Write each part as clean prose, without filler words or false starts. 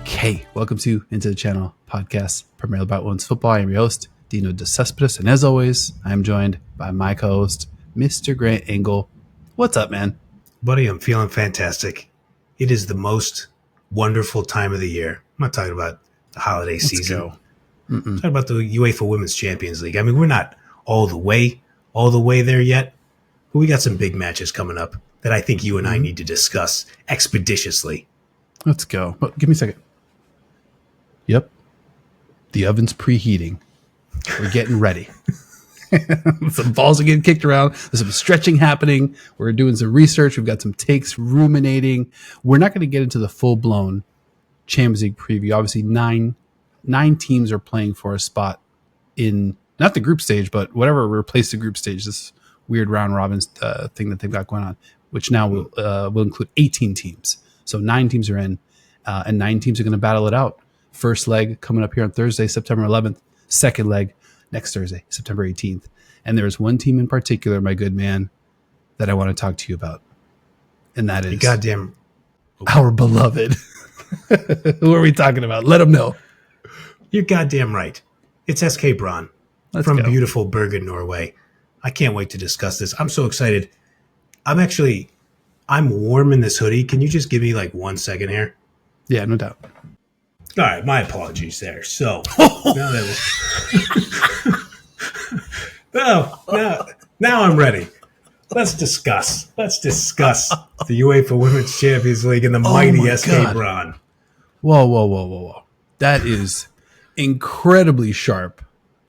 Okay, welcome to Into the Channel podcast, primarily about women's football. I am your host, Dino Decespedes, and as always, I am joined by my co-host, Mr. Grant Engle. What's up, man? Buddy, I'm feeling fantastic. It is the most wonderful time of the year. I'm not talking about the holiday season. I'm talking about the UEFA Women's Champions League. I mean, we're not all the way there yet, but we got some big matches coming up that I think you and I need to discuss expeditiously. Let's go. Oh, give me a second. Yep. The oven's preheating. We're getting ready. Some balls are getting kicked around. There's some stretching happening. We're doing some research. We've got some takes ruminating. We're not going to get into the full-blown Champions League preview. Obviously, nine teams are playing for a spot in, not the group stage, but whatever replaced the group stage, this weird round robin thing that they've got going on, which now will include 18 teams. So 9 teams are in, and 9 teams are going to battle it out. First leg coming up here on Thursday, September 11th. Second leg next Thursday, September 18th. And there's one team in particular, my good man, that I want to talk to you about. And that is our beloved. Who are we talking about? Let them know. You're goddamn right. It's SK BRANN from beautiful Bergen, Norway. I can't wait to discuss this. I'm so excited. I'm warm in this hoodie. Can you just give me like 1 second here? Yeah, no doubt. All right, my apologies there. So now I'm ready. Let's discuss the UEFA Women's Champions League and the mighty SK BRANN. Whoa. That is incredibly sharp.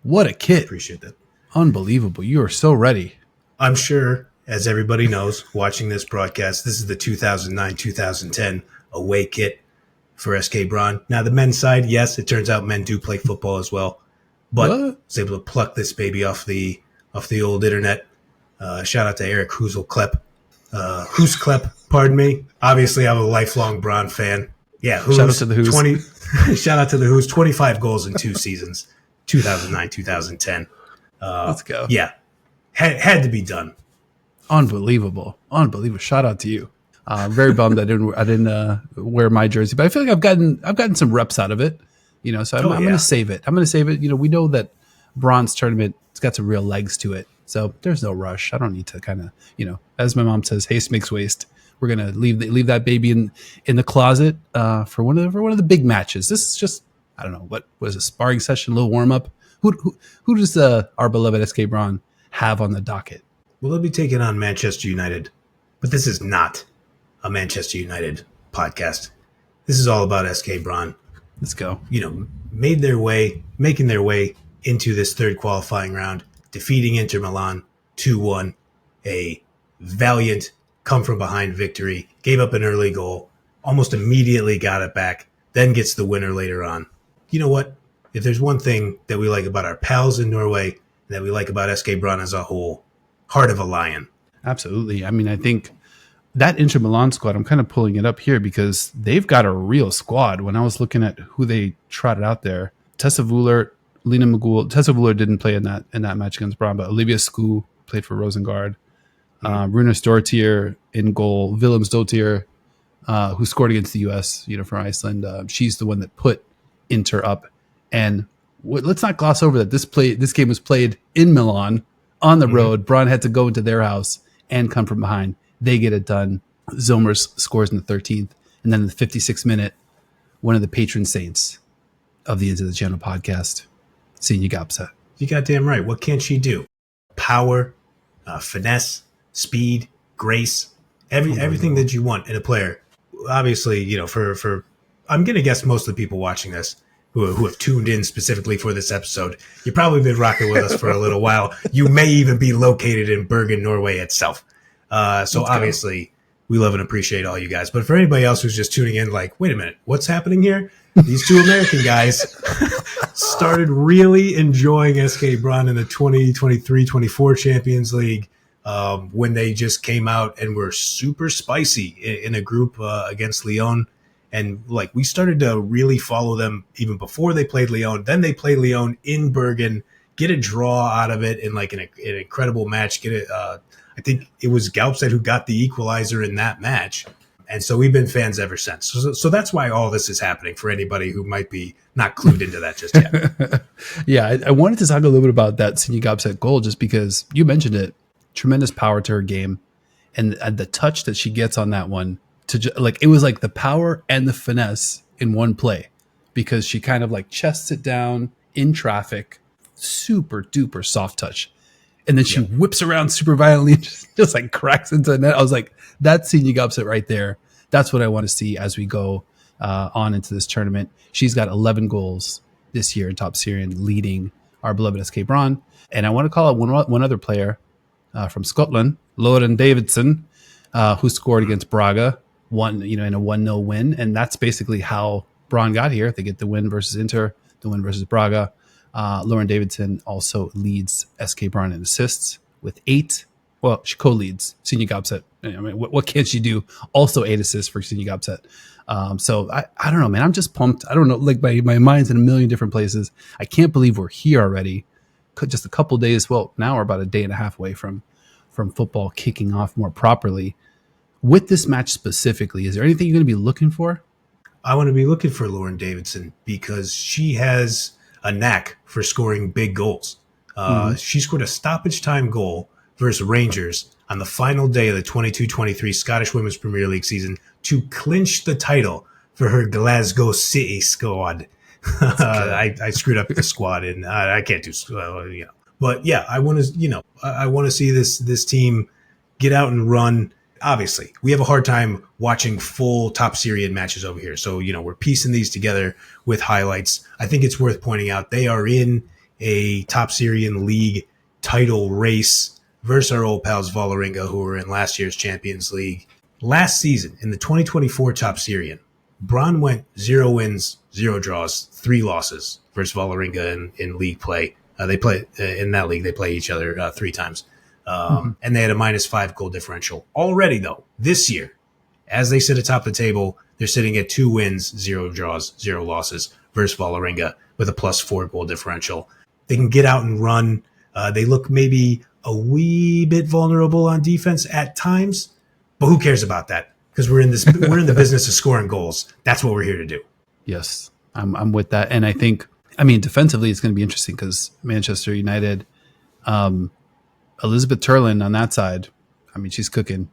What a kit. Appreciate that. Unbelievable. You are so ready. I'm sure, as everybody knows, watching this broadcast, this is the 2009-2010 away kit for SK BRANN. Now, the men's side, yes, it turns out men do play football as well. But I was able to pluck this baby off the old internet. Shout out to Eric Husklepp, pardon me. Obviously, I'm a lifelong BRANN fan. Yeah, shout out to the Who's. Shout out to the Who's. 25 goals in 2 seasons, 2009-2010. Let's go. Yeah, had to be done. Unbelievable. Shout out to you. I'm very bummed I didn't wear my jersey, but I feel like I've gotten some reps out of it. So I'm going to save it. We know that bronze tournament, it's got some real legs to it. So there's no rush. I don't need to kind of, as my mom says, haste makes waste. We're going to leave that baby in the closet for one of the big matches. This is just, I don't know, what was a sparring session, a little warm up. Who does our beloved SK BRANN have on the docket? Well, they'll be taking on Manchester United, but this is not a Manchester United podcast. This is all about SK BRANN. Let's go. Making their way into this third qualifying round, defeating Inter Milan 2-1, a valiant come-from-behind victory, gave up an early goal, almost immediately got it back, then gets the winner later on. You know what? If there's one thing that we like about our pals in Norway, and that we like about SK BRANN as a whole, heart of a lion. Absolutely. I mean, I think that Inter Milan squad, I'm kind of pulling it up here because they've got a real squad. When I was looking at who they trotted out there, Tessa Wooler, Lena Magul. Tessa Wooler didn't play in that match against BRANN, but Olivia Skoo played for Rosengard. Runa Stortier in goal. Willems Dotier, who scored against the U.S., for Iceland. She's the one that put Inter up. And let's not gloss over that this game was played in Milan on the road. BRANN had to go into their house and come from behind. They get it done. Zomers scores in the 13th. And then in the 56th minute, one of the patron saints of the Into the Channel podcast, Senior Gapsa. You goddamn right. What can't she do? Power, finesse, speed, grace, everything that you want in a player. Obviously, for I'm going to guess most of the people watching this who have tuned in specifically for this episode, you've probably been rocking with us for a little while. You may even be located in Bergen, Norway itself. So obviously, we love and appreciate all you guys. But for anybody else who's just tuning in, like, wait a minute, what's happening here? These two American guys started really enjoying SK BRANN in the 2023-24 Champions League when they just came out and were super spicy in a group against Lyon. And we started to really follow them even before they played Lyon. Then they play Lyon in Bergen, get a draw out of it in an incredible match. I think it was Galpstead who got the equalizer in that match. And so we've been fans ever since. So that's why all this is happening for anybody who might be not clued into that just yet. Yeah, I wanted to talk a little bit about that Sinyi Gobset goal just because you mentioned it. Tremendous power to her game. And the touch that she gets on that one, it was like the power and the finesse in one play because she kind of like chests it down in traffic, super duper soft touch. And then she whips around super violently, just like cracks into the net. I was like, that's Sinyi Gobset right there. That's what I want to see as we go on into this tournament. She's got 11 goals this year in Top Syrian, leading our beloved SK BRANN. And I want to call out one other player from Scotland, Lauren Davidson, who scored against Braga, in a 1-0 win. And that's basically how BRANN got here. They get the win versus Inter, the win versus Braga. Lauren Davidson also leads SK BRANN in assists with 8. Well, she co-leads Sinyi Gobset. I mean, what can she do? Also 8 assists for Sinyi Gobset. So I don't know, man. I'm just pumped. I don't know. Like my mind's in a million different places. I can't believe we're here already. Just a couple days. Well, now we're about a day and a half away from football kicking off more properly. With this match specifically, is there anything you're going to be looking for? I want to be looking for Lauren Davidson because she has a knack for scoring big goals. She scored a stoppage time goal versus Rangers on the final day of the 22-23 Scottish Women's Premier League season to clinch the title for her Glasgow City squad. I screwed up the squad, and I can't do, But yeah, I want to see this team get out and run. Obviously, we have a hard time watching full Top Syrian matches over here. So, we're piecing these together with highlights. I think it's worth pointing out they are in a Top Syrian League title race versus our old pals Vålerenga, who were in last year's Champions League. Last season, in the 2024 Top Syrian, BRANN went 0 wins, 0 draws, 3 losses versus Vålerenga in league play. They play in that league. They play each other 3 times. And they had a -5 goal differential. Already, though, this year, as they sit atop the table, they're sitting at 2 wins, 0 draws, 0 losses versus Vålerenga with a +4 goal differential. They can get out and run. They look maybe a wee bit vulnerable on defense at times, but who cares about that? Because we're in the business of scoring goals. That's what we're here to do. Yes, I'm with that. And I think, defensively, it's going to be interesting because Manchester United, Elizabeth Turlin on that side, she's cooking.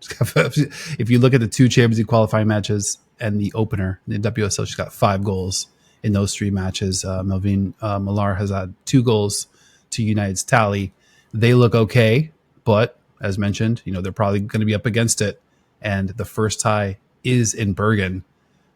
If you look at the 2 Champions League qualifying matches and the opener, the WSL, she's got 5 goals in those 3 matches. Melvin Millar has had 2 goals to United's tally. They look okay, but as mentioned, they're probably going to be up against it. And the first tie is in Bergen.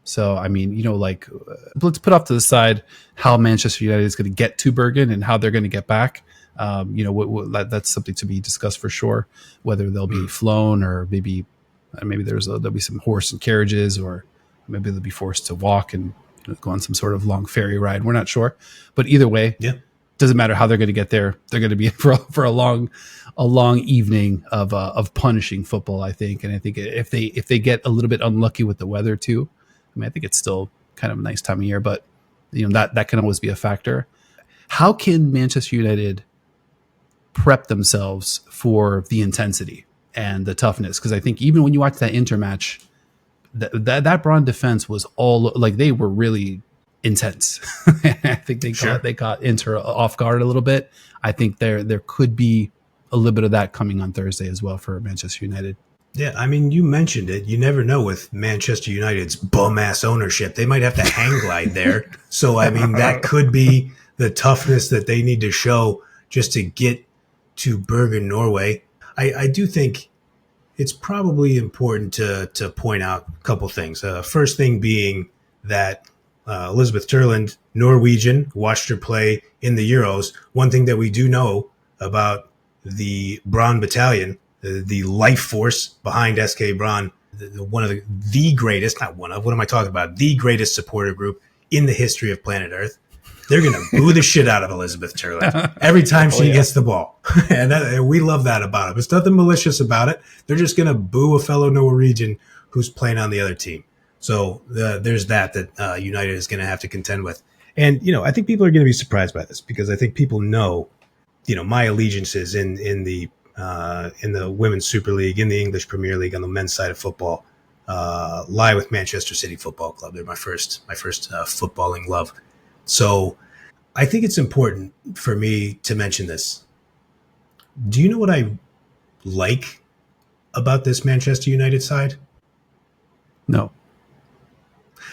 So, let's put off to the side how Manchester United is going to get to Bergen and how they're going to get back. That's something to be discussed for sure, whether they'll be flown or maybe there'll be some horse and carriages, or maybe they'll be forced to walk and go on some sort of long ferry ride. We're not sure, but either way, doesn't matter how they're going to get there. They're going to be for a long evening of punishing football, I think. And I think if they get a little bit unlucky with the weather too, I think it's still kind of a nice time of year, but that can always be a factor. How can Manchester United prep themselves for the intensity and the toughness? Because I think even when you watch that Inter match, that BRANN defense was all like, they were really intense. I think they caught Inter off guard a little bit. I think there could be a little bit of that coming on Thursday as well for Manchester United. Yeah, you mentioned it. You never know with Manchester United's bum-ass ownership. They might have to hang glide there. So, that could be the toughness that they need to show just to get to Bergen, Norway. I do think it's probably important to point out a couple things. First thing being that Elizabeth Turland, Norwegian, watched her play in the Euros. One thing that we do know about the BRANN battalion, the life force behind SK BRANN, one of the greatest, not one of, what am I talking about? The greatest supporter group in the history of planet Earth. They're going to boo the shit out of Elizabeth Turland every time she gets the ball. And we love that about it. There's nothing malicious about it. They're just going to boo a fellow Norwegian who's playing on the other team. So there's that United is going to have to contend with. And, I think people are going to be surprised by this because I think people know, my allegiances in the Women's Super League, in the English Premier League on the men's side of football. lie with Manchester City Football Club. They're my first footballing love. So I think it's important for me to mention this. Do you know what I like about this Manchester United side? No.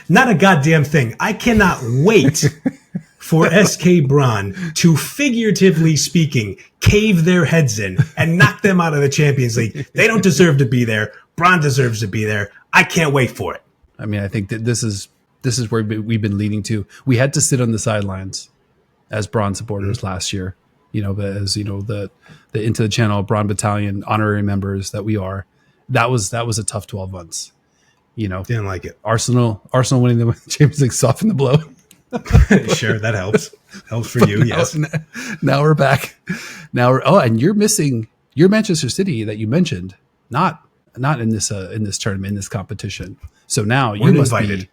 Not a goddamn thing. I cannot wait for SK BRANN to, figuratively speaking, cave their heads in and knock them out of the Champions League. They don't deserve to be there. BRANN deserves to be there. I can't wait for it. I mean, I think that this is where we've been leading to. We had to sit on the sidelines as BRANN supporters last year, but as the Into the Channel BRANN Battalion honorary members that we are. That was a tough 12 months. Didn't like it. Arsenal winning the Champions League softened the blow. Sure, that helps. Helps for you, yes. Now we're back. And you're missing your Manchester City that you mentioned, not in this tournament, in this competition. So now you must invited.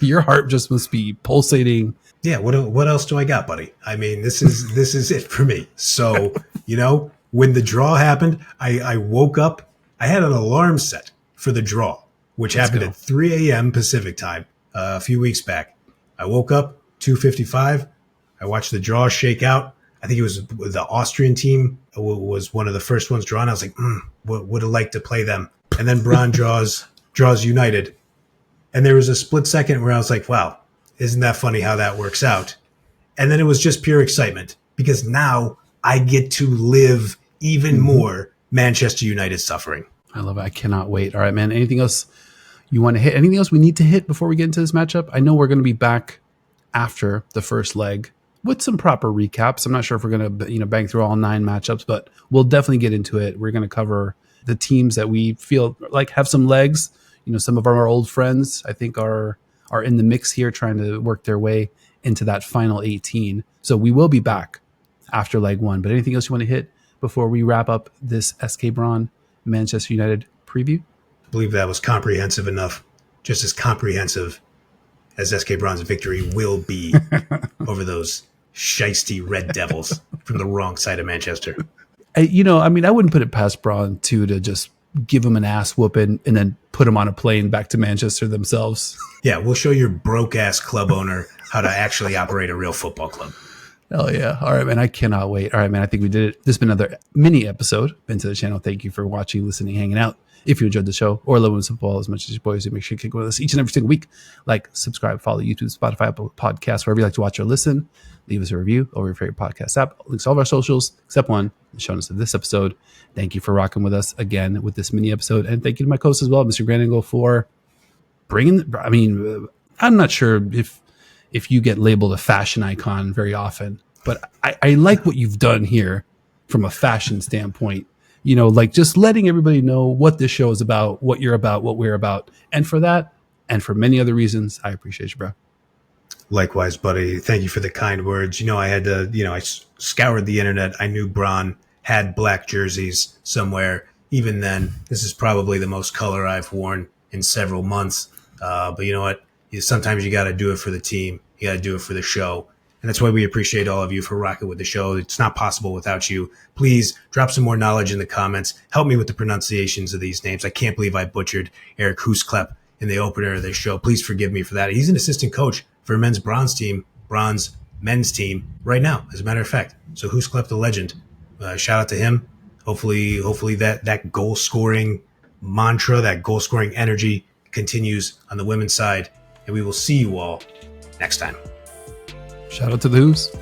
Your heart just must be pulsating. Yeah, what else do I got, buddy? I mean, this is it for me. So, when the draw happened, I woke up. I had an alarm set for the draw, which happened at 3 a.m. Pacific time a few weeks back. I woke up 2:55. I watched the draw shake out. I think it was the Austrian team was one of the first ones drawn. I was like, would have liked to play them. And then BRANN draws United. And there was a split second where I was like, wow, isn't that funny how that works out? And then it was just pure excitement because now I get to live even more Manchester United suffering. I love it. I cannot wait. All right, man. Anything else you want to hit? Anything else we need to hit before we get into this matchup? I know we're going to be back after the first leg with some proper recaps. I'm not sure if we're going to bang through all 9 matchups, but we'll definitely get into it. We're going to cover the teams that we feel like have some legs. Some of our old friends, I think, are in the mix here, trying to work their way into that final 18. So we will be back after leg 1. But anything else you want to hit before we wrap up this SK BRANN Manchester United preview? I believe that was comprehensive enough, just as comprehensive as SK BRANN's victory will be over those shiesty Red Devils from the wrong side of Manchester. I wouldn't put it past BRANN to just give them an ass whooping and then put them on a plane back to Manchester themselves. Yeah, we'll show your broke ass club owner how to actually operate a real football club. Hell yeah. All right, man. I cannot wait. All right, man. I think we did it. This has been another mini episode Into the Channel. Thank you for watching, listening, hanging out. If you enjoyed the show or love football as much as your boys do, make sure you kick with us each and every single week. Like, subscribe, follow YouTube, Spotify, Apple Podcasts, wherever you like to watch or listen. Leave us a review over your favorite podcast app. Links to all of our socials, except one, showing us of this episode. Thank you for rocking with us again with this mini episode. And thank you to my co-host as well, Mr. Grand Engle, for bringing, I'm not sure if you get labeled a fashion icon very often, but I like what you've done here from a fashion standpoint. Just letting everybody know what this show is about, what you're about, what we're about. And for that, and for many other reasons, I appreciate you, bro. Likewise, buddy. Thank you for the kind words. I had to, I scoured the internet. I knew BRANN had black jerseys somewhere. Even then, this is probably the most color I've worn in several months. But you know what? Sometimes you got to do it for the team. You got to do it for the show. And that's why we appreciate all of you for rocking with the show. It's not possible without you. Please drop some more knowledge in the comments. Help me with the pronunciations of these names. I can't believe I butchered Eric Husklepp in the opener of this show. Please forgive me for that. He's an assistant coach for men's BRANN's team, BRANN's men's team right now, as a matter of fact. So Husklepp, the legend. Shout out to him. Hopefully that goal scoring mantra, that goal scoring energy continues on the women's side. And we will see you all next time. Shout out to the Who's.